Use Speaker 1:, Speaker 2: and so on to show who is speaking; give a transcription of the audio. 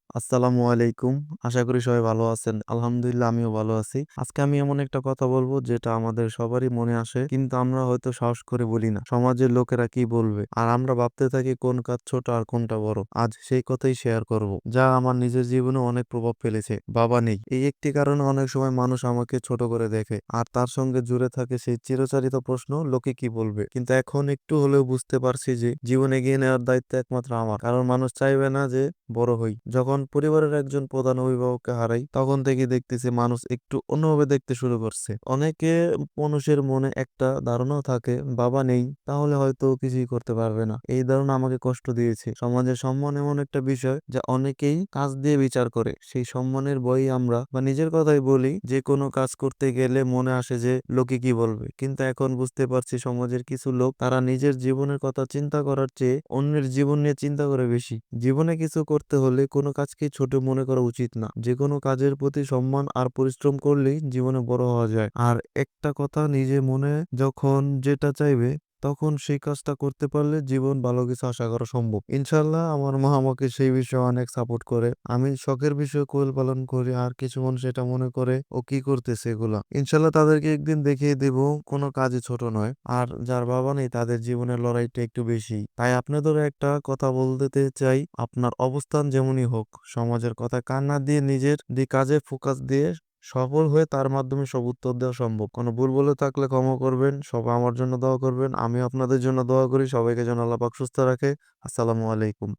Speaker 1: আসসালামু আলাইকুম। আশা করি সবাই ভালো আছেন। আলহামদুলিল্লাহ আমিও ভালো আছি। আজকে আমি এমন একটা কথা বলবো যেটা আমাদের সবারই মনে আসে কিন্তু আমরা হয়তো সাহস করে বলি না। সমাজের লোকেরা কি বলবে? আর আমরা ভাবতে থাকি কোন কাজ ছোট আর কোনটা বড়। আজ সেই কথাই শেয়ার করব। যা আমার নিজের জীবনে অনেক প্রভাব ফেলেছে। বাবা নেই। এই একটি কারণে অনেক সময় মানুষ আমাকে ছোট করে দেখে। আর তার সঙ্গে জুড়ে থাকে সেই চিরচারিত প্রশ্ন লোকে কি বলবে? কিন্তু এখন একটু হলেও বুঝতে পারছি যে জীবন এগিয়ে নেওয়ার দায়িত্ব একমাত্র আমার। কারণ মানুষ চাইবে না যে বড় হই। যখন পরিবারের একজন প্রধান অভিভাবককে হারাই তখন থেকে দেখতেছি মানুষ একটু অন্যভাবে দেখতে শুরু করছে। অনেকে মানুষের মনে একটা ধারণাও থাকে বাবা নেই তাহলে হয়তো কিছুই করতে পারবে না। এই ধারণা আমাকে কষ্ট দিয়েছে। সমাজের সম্মান এমন একটা বিষয় যা অনেকেই কাজ দিয়ে বিচার করে। সেই সম্মানের বই আমরা বা নিজের কথাই বলি যে কোনো কাজ করতে গেলে মনে আসে যে লোকে কি বলবে। কিন্তু এখন বুঝতে পারছি সমাজের কিছু লোক তারা নিজের জীবনের কথা চিন্তা করার চেয়ে অন্যের জীবন নিয়ে চিন্তা করে বেশি। জীবনে কিছু করতে হলে কোনো কাজকে ছোট মনে করা উচিত না। যে কোনো কাজের প্রতি সম্মান আর পরিশ্রম করলেই জীবনে বড় হওয়া যায়। আর একটা কথা নিজে মনে যখন যেটা চাইবে তখন সেই কাজটা করতে পারলে জীবন ভালো কিছু আশা করা সম্ভব। ইনশাল্লাহ আমার মা আমাকে সেই বিষয়ে অনেক সাপোর্ট করে। আমি শখের বিষয়ে কোয়েল পালন করি আর কিছু মানুষ এটা মনে করে ও কি করতেছে এগুলা। ইনশাল্লাহ তাদেরকে একদিন দেখিয়ে দেব কোনো কাজই ছোট নয়। আর যার বাবা নেই তাদের জীবনের লড়াইটা একটু বেশি। তাই আপনাদের একটা কথা বলতে চাই, আপনার অবস্থান যেমনই হোক সমাজের কথা কান না দিয়ে নিজের কাজে ফোকাস দিয়ে সফল হয়ে তার মাধ্যমে সব উত্তর দেওয়া সম্ভব। কোনো ভুল বলে থাকলে ক্ষমা করবেন। সবাই আমার জন্য দোয়া করবেন। আমি আপনাদের জন্য দোয়া করি সবাইকে যেন আল্লাহ পাক সুস্থ রাখে। আসসালামু আলাইকুম।